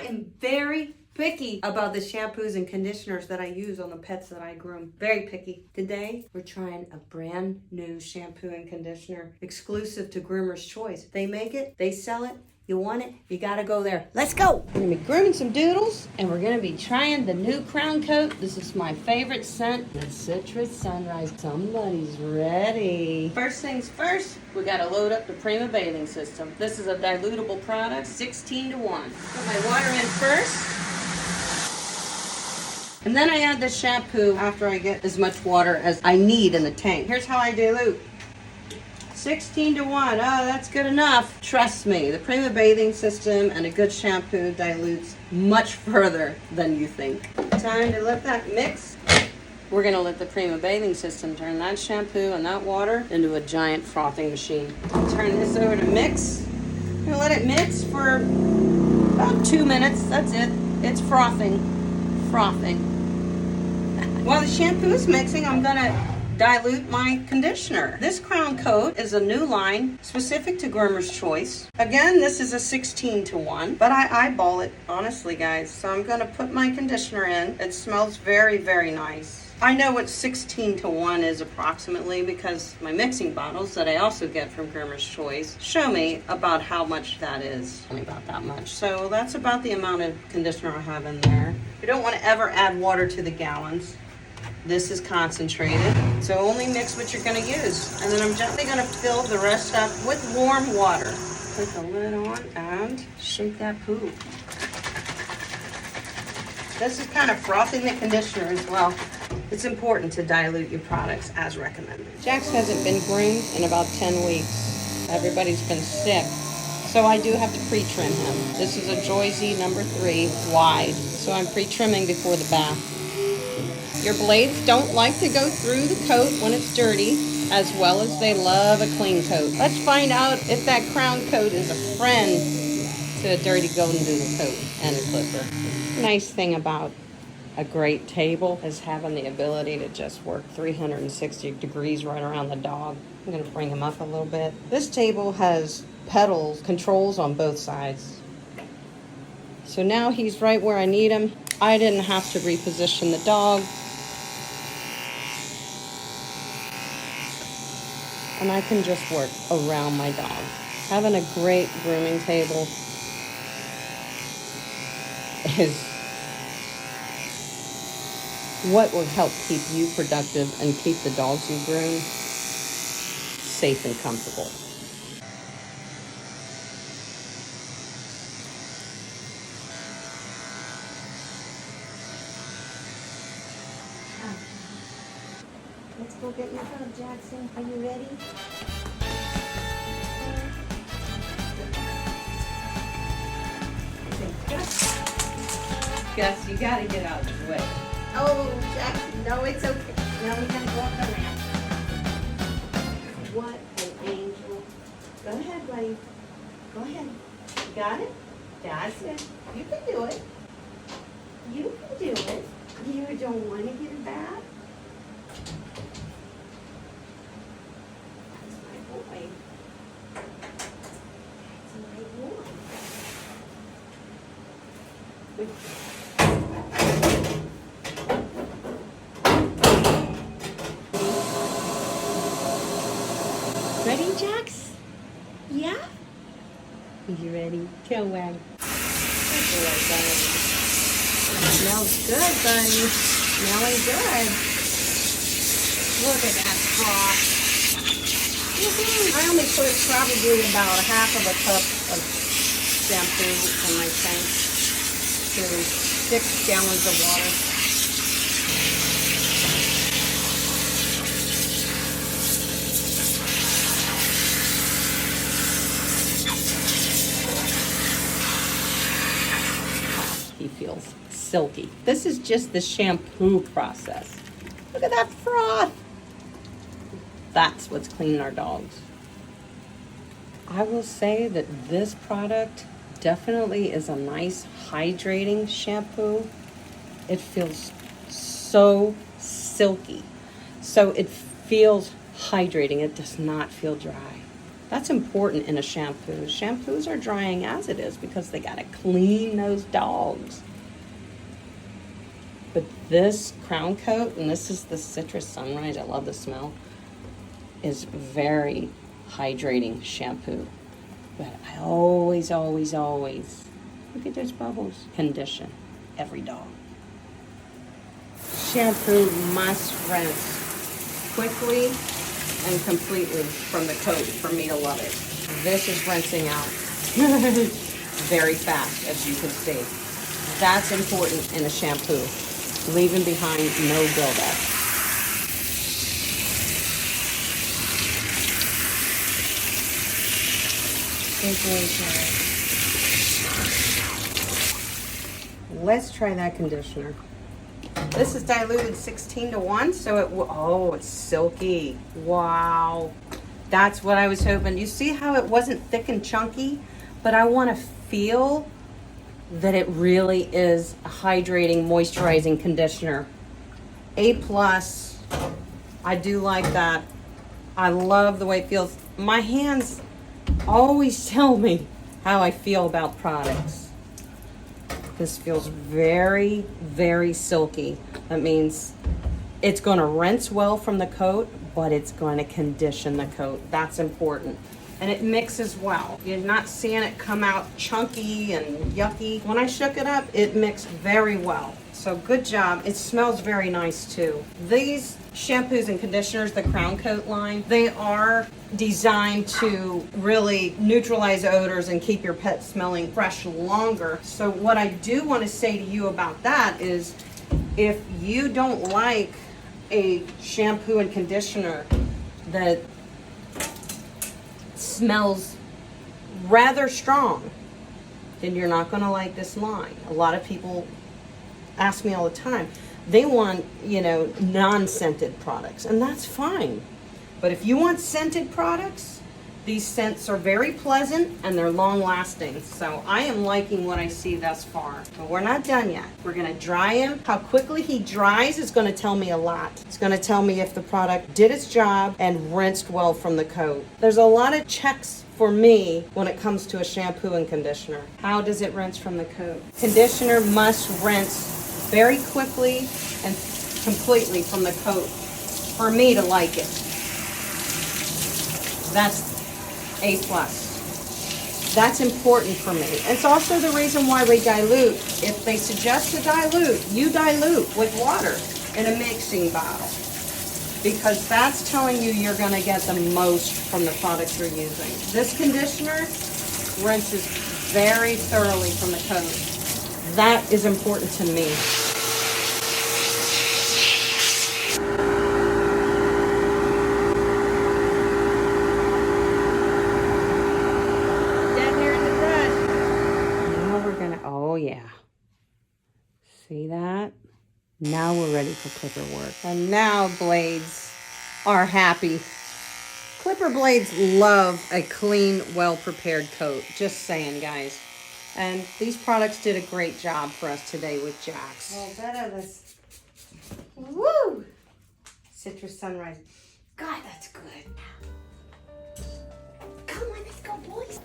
am very picky about the shampoos and conditioners that I use on the pets that I groom. Very picky. Today, we're trying a brand new shampoo and conditioner exclusive to Groomer's Choice. They make it, they sell it. You want it, you gotta go there. Let's go! We're gonna be grooming some doodles, and we're gonna be trying the new Crown Coat. This is my favorite scent, the Citrus Sunrise. Somebody's ready. First things first, we gotta load up the Prima bathing system. This is a dilutable product, 16 to 1. Put my water in first. And then I add the shampoo after I get as much water as I need in the tank. Here's how I dilute. 16 to 1. Oh, that's good enough. Trust me, the Prima bathing system and a good shampoo dilutes much further than you think. Time to let that mix. We're going to let the Prima bathing system turn that shampoo and that water into a giant frothing machine. Turn this over to mix. I'm going to let it mix for about 2 minutes. That's it. It's frothing. Frothing. While the shampoo is mixing, I'm going to dilute my conditioner. This Crown Coat is a new line specific to Groomer's Choice. Again, this is a 16 to 1, but I eyeball it, honestly, guys. So I'm going to put my conditioner in. It smells very, very nice. I know what 16 to 1 is approximately because my mixing bottles that I also get from Groomer's Choice show me about how much that is. Only about that much. So that's about the amount of conditioner I have in there. You don't want to ever add water to the gallons. This is concentrated, so only mix what you're going to use. And then I'm gently going to fill the rest up with warm water. Put the lid on and shake that poo. This is kind of frothing the conditioner as well. It's important to dilute your products as recommended. Jax hasn't been groomed in about 10 weeks. Everybody's been sick, so I do have to pre-trim him. This is a Joyzy number 3 wide, so I'm pre-trimming before the bath. Your blades don't like to go through the coat when it's dirty, as well as they love a clean coat. Let's find out if that Crown Coat is a friend to a dirty Goldendoodle coat and a clipper. Nice thing about a great table is having the ability to just work 360 degrees right around the dog. I'm going to bring him up a little bit. This table has pedals, controls on both sides. So now he's right where I need him. I didn't have to reposition the dog. And I can just work around my dog. Having a great grooming table is what will help keep you productive and keep the dogs you groom safe and comfortable. Let's go get your hug, Jackson. Are you ready? Gus, you gotta get out of the way. Oh, Jackson, no, it's okay. Now we gotta go up the ramp. What an angel. Go ahead, buddy. Go ahead. You got it? That's it. You can do it. You can do it. You don't want to get a bath? That's my boy. That's my boy. Ready, Jax? Yeah? You ready? Tail wag. Smells good, buddy. Smelling good. Look at that froth. I only put probably about half of a cup of shampoo in my tank to 6 gallons of water. He feels silky. This is just the shampoo process. Look at that froth. That's what's cleaning our dogs. I will say that this product definitely is a nice hydrating shampoo. It feels so silky. So it feels hydrating. It does not feel dry. That's important in a shampoo. Shampoos are drying as it is because they gotta clean those dogs. But this crown coat, and this is the Citrus Sunrise, I love the smell, is very hydrating shampoo. But I always, always, always, look at those bubbles, condition every dog. Shampoo must rinse quickly and completely from the coat for me to love it. This is rinsing out very fast, as you can see. That's important in a shampoo, leaving behind no buildup. Let's try that conditioner. This is diluted 16 to 1, so it's silky. Wow. That's what I was hoping. You see how it wasn't thick and chunky, but I want to feel that it really is a hydrating, moisturizing conditioner. A+. I do like that. I love the way it feels. My hands always tell me how I feel about products. This feels very, very silky. That means it's going to rinse well from the coat, but it's going to condition the coat. That's important. And it mixes well. You're not seeing it come out chunky and yucky. When I shook it up, it mixed very well. So good job. It smells very nice too. These shampoos and conditioners, the Crown Coat line, they are designed to really neutralize odors and keep your pet smelling fresh longer. So what I do want to say to you about that is, if you don't like a shampoo and conditioner that smells rather strong, then you're not going to like this line. A lot of people ask me all the time, they want, non-scented products, and that's fine. But if you want scented products, these scents are very pleasant and they're long lasting. So I am liking what I see thus far. But we're not done yet. We're gonna dry him. How quickly he dries is gonna tell me a lot. It's gonna tell me if the product did its job and rinsed well from the coat. There's a lot of checks for me when it comes to a shampoo and conditioner. How does it rinse from the coat? Conditioner must rinse very quickly and completely from the coat for me to like it. That's A+. That's important for me. It's also the reason why we dilute. If they suggest to dilute, you dilute with water in a mixing bottle, because that's telling you you're going to get the most from the product you're using. This conditioner rinses very thoroughly from the coat. That is important to me. Oh yeah. See that? Now we're ready for clipper work. And now blades are happy. Clipper blades love a clean, well-prepared coat. Just saying, guys. And these products did a great job for us today with Jax. Well, better this. Woo! Citrus Sunrise. God, that's good. Come on, let's go, boys.